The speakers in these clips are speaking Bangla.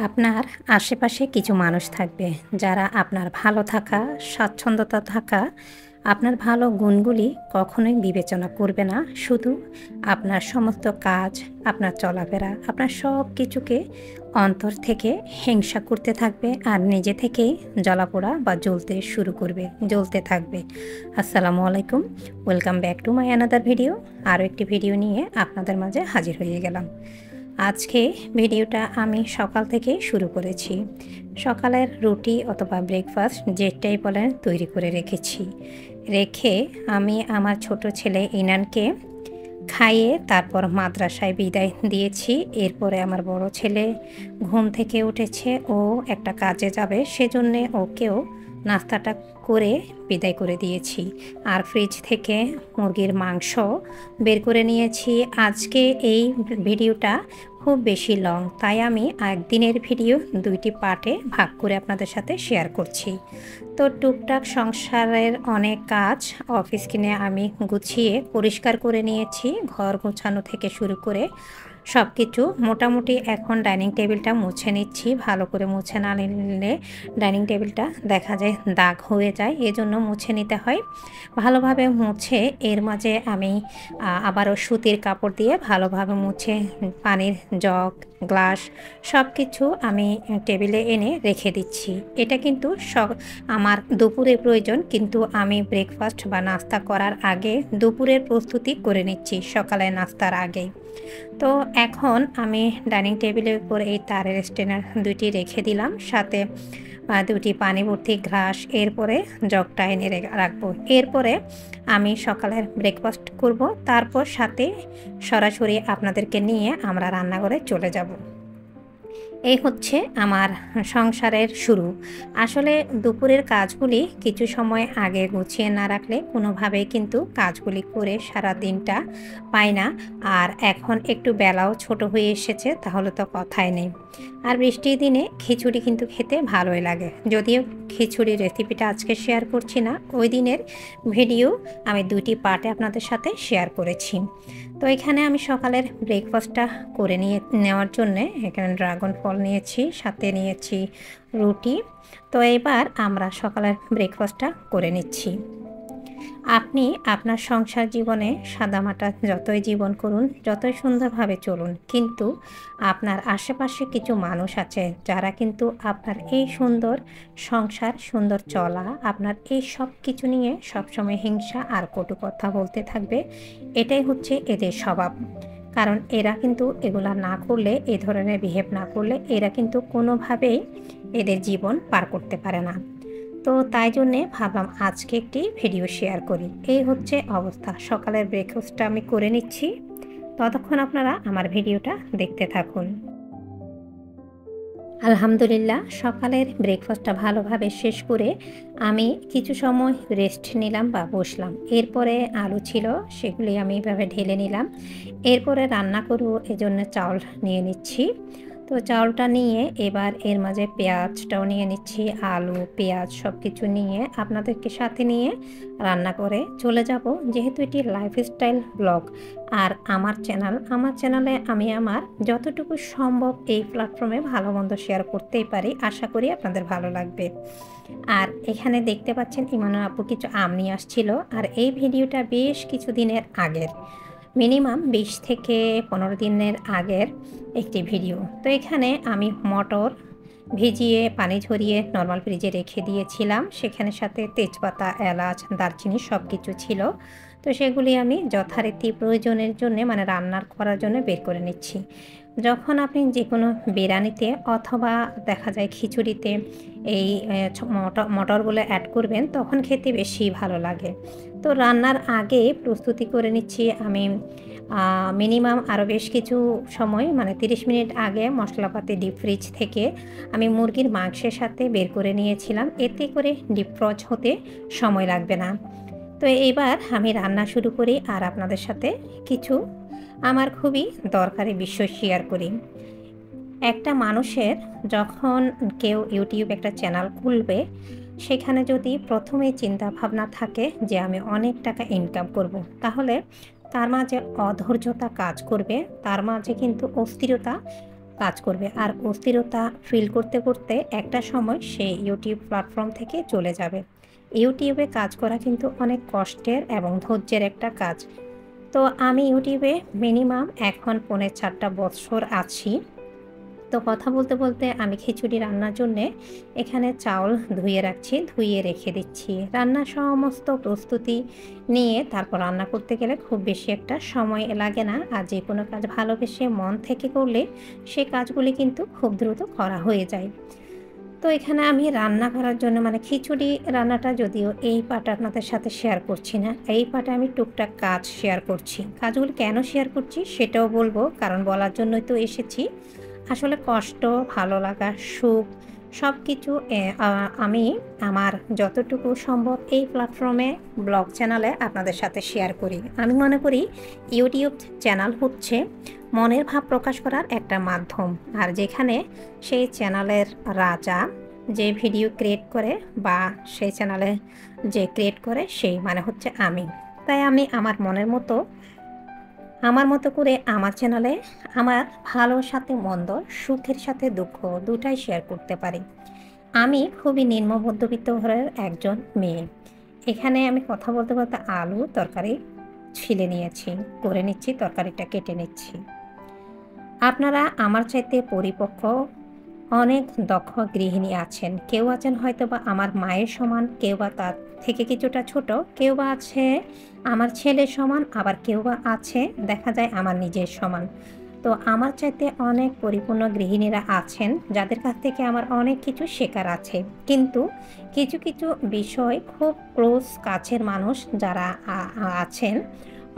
আপনার আশেপাশে কিছু মানুষ থাকবে যারা আপনার ভালো থাকা, স্বাচ্ছন্দ্যতা থাকা, আপনার ভালো গুণগুলি কখনোই বিবেচনা করবে না। শুধু আপনার সমস্ত কাজ, আপনার চলাফেরা, আপনার সব কিছুকে অন্তর থেকে হিংসা করতে থাকবে আর নিজে থেকেই জ্বলাপোড়া বা জ্বলতে থাকবে। আসসালামু আলাইকুম, welcome back to my another video. আরও একটি ভিডিও নিয়ে আপনাদের মাঝে হাজির হয়ে গেলাম। আজকে ভিডিওটা আমি সকাল থেকে শুরু করেছি। সকালের রুটি অথবা ব্রেকফাস্ট যেটাই বলেন তৈরি করে রেখে আমি আমার ছোট ছেলে ইনানকে খাইয়ে তারপর মাদ্রাসায় বিদায় দিয়েছি। এরপরে আমার বড় ছেলে ঘুম থেকে উঠেছে, ও একটা কাজে যাবে, সেজন্যে ওকেও নাস্তাটা করে বিদায় করে দিয়েছি। আর ফ্রিজ থেকে মুরগির মাংস বের করে নিয়েছি। আজকে এই ভিডিওটা খুব বেশি লং, তাই আমি একদিনের ভিডিও দুইটি পার্টে ভাগ করে আপনাদের সাথে শেয়ার করছি। তো টুকটাক সংসারের অনেক কাজ অফিস কিনে আমি গুছিয়ে পরিষ্কার করে নিয়েছি। ঘর গোছানো থেকে শুরু করে সব কিছু মোটামুটি এখন ডাইনিং টেবিলটা মুছে নিচ্ছি। ভালো করে মুছে না নিলে ডাইনিং টেবিলটা দেখা যায় দাগ হয়ে যায়, এজন্য মুছে নিতে হয়। ভালোভাবে মুছে এর মাঝে আমি আবারও সুতির কাপড় দিয়ে ভালোভাবে মুছে পানির জগ, গ্লাস সব কিছু আমি টেবিলে এনে রেখে দিচ্ছি। এটা কিন্তু আমার দুপুরের প্রয়োজন, কিন্তু আমি ব্রেকফাস্ট বা নাস্তা করার আগে দুপুরের প্রস্তুতি করে নিচ্ছি সকালে নাস্তার আগেই। তো এখন আমি ডাইনিং টেবিলের উপর এই তারের স্ট্যান্ড দুইটি রেখে দিলাম, সাথে দুটি পানি ভর্তি গ্লাস, এরপরে জগটা এনে রাখবো। এরপরে আমি সকালের ব্রেকফাস্ট করব, তারপর সাথে সরাসরি আপনাদেরকে নিয়ে আমরা রান্নাঘরে চলে যাব। এই হচ্ছে আমার সংসারের শুরু। আসলে দুপুরের কাজগুলি কিছু সময় আগে গুছিয়ে না রাখলে কোনোভাবেই কিন্তু কাজগুলি করে সারা দিনটা পাই না। আর এখন একটু বেলাও ছোট হয়ে এসেছে, তাহলে তো কথাই নেই। আর বৃষ্টির দিনে খিচুড়ি কিন্তু খেতে ভালোই লাগে। যদিও খিচুড়ির রেসিপিটা আজকে শেয়ার করছি না, ওই দিনের ভিডিও আমি দুটি পার্টে আপনাদের সাথে শেয়ার করেছি। তো এখানে আমি সকালের ব্রেকফাস্টটা করে নেওয়ার জন্যে এখানে ড্রাগন ফল নিয়েছি, সাথে নিয়েছি রুটি। তো এবার আমরা সকালের ব্রেকফাস্টটা করে নিচ্ছি। আপনি আপনার সংসার জীবনে সাদামাটা যতই জীবন করুন, যতই সুন্দরভাবে চলুন, কিন্তু আপনার আশেপাশে কিছু মানুষ আছে যারা কিন্তু আপনার এই সুন্দর সংসার, সুন্দর চলা, আপনার এই সব কিছু নিয়ে সবসময় হিংসা আর কটু কথা বলতে থাকবে। এটাই হচ্ছে এদের স্বভাব। কারণ এরা কিন্তু এগুলা না করলে, এ ধরনের বিহেভ না করলে এরা কিন্তু কোনোভাবেই এদের জীবন পার করতে পারে না। তো তাই জন্যে ভাবলাম আজকে একটি ভিডিও শেয়ার করি। এই হচ্ছে অবস্থা। সকালের ব্রেকফাস্টটা আমি করে নিচ্ছি, ততক্ষণ আপনারা আমার ভিডিওটা দেখতে থাকুন। আলহামদুলিল্লাহ, সকালের ব্রেকফাস্টটা ভালোভাবে শেষ করে আমি কিছু সময় রেস্ট নিলাম বা বসলাম। এরপরে আলু ছিল, সেগুলি আমি এভাবে ঢেলে নিলাম। এরপরে রান্না করব, এজন্য চাউল নিয়ে নিচ্ছি। তো চাউলটা নিয়ে এবার এর মাঝে পেঁয়াজটাও নিয়ে নিচ্ছি, আলু, পেঁয়াজ সব কিছু নিয়ে আপনাদেরকে সাথে নিয়ে রান্না করে চলে যাব। যেহেতু এটি লাইফস্টাইল ব্লগ আর আমার চ্যানেলে আমি আমার যতটুকু সম্ভব এই প্ল্যাটফর্মে ভালো মন্দ শেয়ার করতেই পারি। আশা করি আপনাদের ভালো লাগবে। আর এখানে দেখতে পাচ্ছেন ইমানুর আপু কিছু আম নিয়ে আসছিল। আর এই ভিডিওটা বেশ কিছু দিনের আগের, মিনিমাম 20 থেকে 15 দিনের আগের একটি ভিডিও। তো এখানে আমি মটর ভিজিয়ে পানি ঝরিয়ে নর্মাল ফ্রিজে রেখে দিয়েছিলাম। সেখানে সাথে তেজপাতা, এলাচ, দারচিনি সব কিছু ছিল। তো সেগুলি আমি যথারীতি প্রয়োজনের জন্যে, মানে রান্নার করার জন্য বের করে নিচ্ছি। যখন আপনি যে কোনো বিরিয়ানিতে অথবা দেখা যায় খিচুড়িতে এই মটরগুলো অ্যাড করবেন, তখন খেতে বেশি ভালো লাগে। তো রান্নার আগে প্রস্তুতি করে নিচ্ছি আমি। মিনিমাম আরও বেশ কিছু সময়, মানে 30 মিনিট আগে মশলাপাতি ডিপ ফ্রিজ থেকে আমি মুরগির মাংসের সাথে বের করে নিয়েছিলাম। এতে করে ডিপ ফ্রজ হতে সময় লাগবে না। তো এবার আমি রান্না শুরু করি আর আপনাদের সাথে কিছু আমার খুবই দরকারি বিষয় শেয়ার করি। একটা মানুষের যখন কেউ ইউটিউব একটা চ্যানেল খুলবে, সেখানে যদি প্রথমেই চিন্তা ভাবনা থাকে যে আমি অনেক টাকা ইনকাম করব, তাহলে তার মাঝে অধৈর্যতা কাজ করবে, তার মাঝে কিন্তু অস্থিরতা কাজ করবে, আর অস্থিরতা ফিল করতে করতে একটা সময় সে ইউটিউব প্ল্যাটফর্ম থেকে চলে যাবে। ইউটিউবে কাজ করা কিন্তু অনেক কষ্টের এবং ধৈর্যের একটা কাজ। তো আমি ইউটিউবে মিনিমাম এখন 4.5 বছর আছি। তো কথা বলতে বলতে আমি খিচুড়ি রান্নার জন্যে এখানে চাউল ধুয়ে রাখছি, ধুয়ে রেখে দিচ্ছি। রান্নার সমস্ত প্রস্তুতি নিয়ে তারপর রান্না করতে গেলে খুব বেশি একটা সময় লাগে না। আর যে কোনো কাজ ভালোবেসে মন থেকে করলে সে কাজগুলি কিন্তু খুব দ্রুত করা হয়ে যায়। তো এখানে আমি রান্না করার জন্য মানে খিচুড়ি রান্নাটা যদিও এই পার্টটা আপনাদের সাথে শেয়ার করছি না, এই পার্টে আমি টুকটাক কাজ শেয়ার করছি। কাজগুলি কেন শেয়ার করছি সেটাও বলবো, কারণ বলার জন্যই তো এসেছি। আসলে কষ্ট, ভালো লাগা, সুখ সব কিছু আমি আমার যতটুকু সম্ভব এই প্ল্যাটফর্মে ব্লগ চ্যানেলে আপনাদের সাথে শেয়ার করি। আমি মনে করি ইউটিউব চ্যানেল হচ্ছে মনের ভাব প্রকাশ করার একটা মাধ্যম, আর যেখানে সেই চ্যানেলের রাজা যে ভিডিও ক্রিয়েট করে বা সেই চ্যানেলে যে ক্রিয়েট করে সেই মানে হচ্ছে আমি। তাই আমি আমার মতো করে আমার চ্যানেলে আমার ভালোর সাথে মন্দ, সুখের সাথে দুঃখ দুটাই শেয়ার করতে পারি। আমি খুবই নিম্ন মধ্যবিত্ত ঘরের একজন মেয়ে। এখানে আমি কথা বলতে বলতে আলু তরকারি ছিলে নিয়েছি, করে নিচ্ছি, তরকারিটা কেটে নিচ্ছি। আপনারা আমার চাইতে পরিপক্ক অনেক দক্ষ গৃহিণী আছেন। কেউ আছেন হয়তো বা আমার মায়ের সমান, কেউ বা তার থেকে কিছুটা ছোট, কেউ বা আছে আমার ছেলের সমান, আবার কেউ বা আছে দেখা যায় আমার নিজের সমান। তো আমার চাইতে অনেক পরিপূর্ণ গৃহিণীরা আছেন যাদের কাছ থেকে আমার অনেক কিছু শেখার আছে। কিন্তু কিছু কিছু বিষয় খুব ক্লোজ কাছের মানুষ যারা আছেন,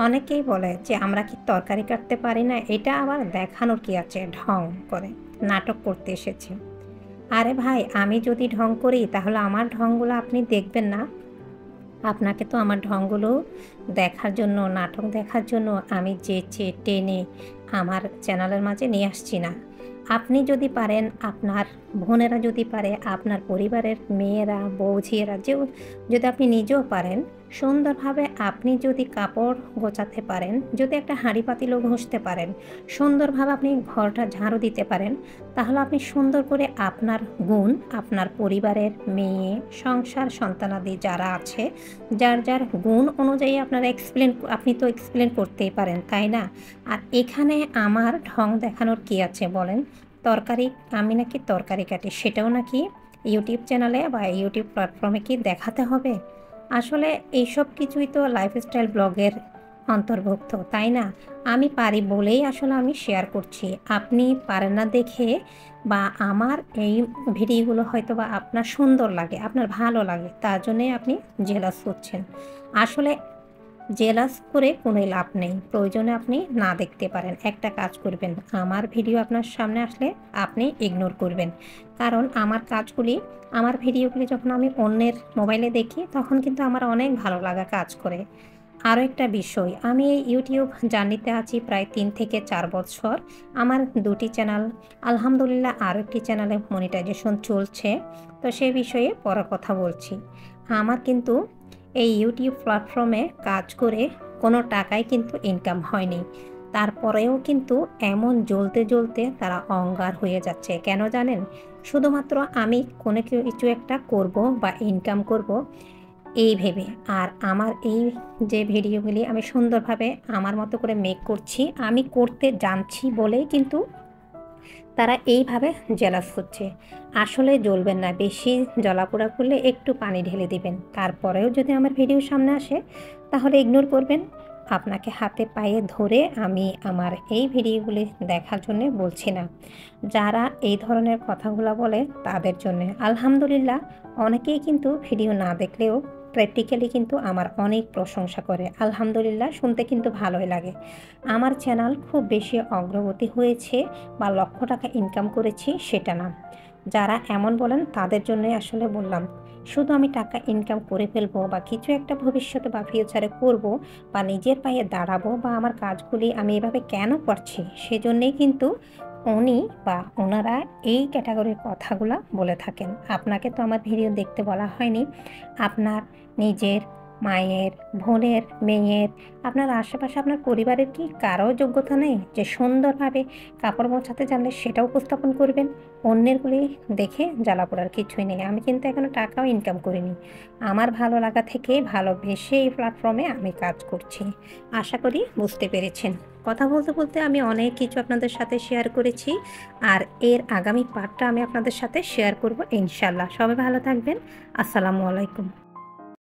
অনেকেই বলে যে আমরা কি তরকারি কাটতে পারি না, এটা আবার দেখানোর কি আছে, ঢং করে নাটক করতে এসেছে। আরে ভাই, আমি যদি ঢং করি তাহলে আমার ঢংগুলো আপনি দেখবেন না? আপনাকে তো আমার ঢংগুলো দেখার জন্য, নাটক দেখার জন্য আমি যেচে টেনে আমার চ্যানেলের মাঝে নিয়ে আসছি না। আপনি যদি পারেন, আপনার বোনেরা যদি পারে, আপনার পরিবারের মেয়েরা, বৌঝিয়েরা যদি আপনি নিজেও পারেন, সুন্দরভাবে আপনি যদি কাপড় গোছাতে পারেন, যদি একটা হাঁড়ি পাতিলও ঘষতে পারেন, সুন্দরভাবে আপনি ঘরটা ঝাড়ু দিতে পারেন, তাহলে আপনি সুন্দর করে আপনার গুণ, আপনার পরিবারের মেয়ে, সংসার, সন্তানাদি যারা আছে, যার যার গুণ অনুযায়ী আপনি তো এক্সপ্লেন করতেই পারেন, তাই না? আর এখানে আমার ঢং দেখানোর কি আছে বলেন? আমি নাকি তরকারি কাটি, সেটাও নাকি ইউটিউব চ্যানেলে বা ইউটিউব প্ল্যাটফর্মে কি দেখাতে হবে? আসলে এইসব কিছুই তো লাইফস্টাইল ব্লগের অন্তর্ভুক্ত, তাই না? আমি পারি বলেই আসলে আমি শেয়ার করছি। আপনি পারেন না দেখে বা আমার এই ভিডিওগুলো হয়তো বা আপনার সুন্দর লাগে, আপনার ভালো লাগে, তার জন্যই আপনি জেলাস হচ্ছেন। আসলে জেলাস করে কোনো লাভ নেই। প্রয়োজনে আপনি না দেখতে পারেন। একটা কাজ করবেন, আমার ভিডিও আপনার সামনে আসলে আপনি ইগনোর করবেন। কারণ আমার ভিডিওগুলি যখন আমি অন্যের মোবাইলে দেখি তখন কিন্তু আমার অনেক ভালো লাগা কাজ করে। আরও একটা বিষয়, আমি এই ইউটিউব জার্নিতে আছি প্রায় 3 থেকে 4 বছর। আমার 2টি চ্যানেল, আলহামদুলিল্লাহ আরও একটি চ্যানেলে মনিটাইজেশন চলছে। তো সে বিষয়ে পরে কথা বলছি। আমার কিন্তু এই ইউটিউব প্ল্যাটফর্মে কাজ করে কোনো টাকাই কিন্তু ইনকাম হয়নি। তারপরেও কিন্তু এমন জ্বলতে জ্বলতে তারা অঙ্গার হয়ে যাচ্ছে। কেন জানেন? শুধুমাত্র আমি কোনো কিছু একটা করব বা ইনকাম করব এই ভেবে। আর আমার এই যে ভিডিওগুলি আমি সুন্দরভাবে আমার মতো করে মেক করছি, আমি করতে জানছি বলেই কিন্তু তারা এইভাবে জেলাস হচ্ছে। আসলে জ্বলবেন না, বেশি জ্বলাপোড়া করলে একটু পানি ঢেলে দিবেন। তারপরেও যদি আমার ভিডিও সামনে আসে তাহলে ইগনোর করবেন। আপনাকে হাতে পায়ে ধরে আমি আমার এই ভিডিওগুলি দেখার জন্য বলছি না। যারা এই ধরনের কথাগুলো বলে তাদের জন্যে আলহামদুলিল্লাহ, অনেকেই কিন্তু ভিডিও না দেখলেও প্র্যাকটিক্যালি কিন্তু আমার অনেক প্রশংসা করে। আলহামদুলিল্লাহ, শুনতে কিন্তু ভালোই লাগে। আমার চ্যানেল খুব বেশি অগ্রগতি হয়েছে বা লক্ষ টাকা ইনকাম করেছি সেটা না। যারা এমন বলেন তাদের জন্যই আসলে বললাম। শুধু আমি টাকা ইনকাম করে ফেলবো বা কিছু একটা ভবিষ্যতে বা ফিউচারে করব বা নিজের পায়ে দাঁড়াবো বা আমার কাজগুলি আমি এভাবে কেন করছি, সেজন্যেই কিন্তু উনি বা ওনারা এই ক্যাটাগরির কথাগুলো বলে থাকেন। আপনাকে তো আমার ভিডিও দেখতে বলা হয়নি। আপনার নিজের মায়ের, বোনের, মেয়ের, আপনার আশেপাশে আপনার পরিবারের কি কারো যোগ্যতা নেই যে সুন্দরভাবে কাপড় মোছাতে জানলে সেটা উপস্থাপন করবেন? অন্যেরগুলি দেখে জ্বালা পোড়ার কিছুই নেই। আমি কিন্তু এখনো টাকাও ইনকাম করিনি। আমার ভালো লাগা থেকে ভালোবেসে এই প্ল্যাটফর্মে আমি কাজ করছি। আশা করি বুঝতে পেরেছেন। কথা বলতে বলতে আমি অনেক কিছু আপনাদের সাথে শেয়ার করেছি, আর এর আগামী পার্টটা আমি আপনাদের সাথে শেয়ার করব ইনশাল্লাহ। সবাই ভালো থাকবেন। আসসালামু আলাইকুম।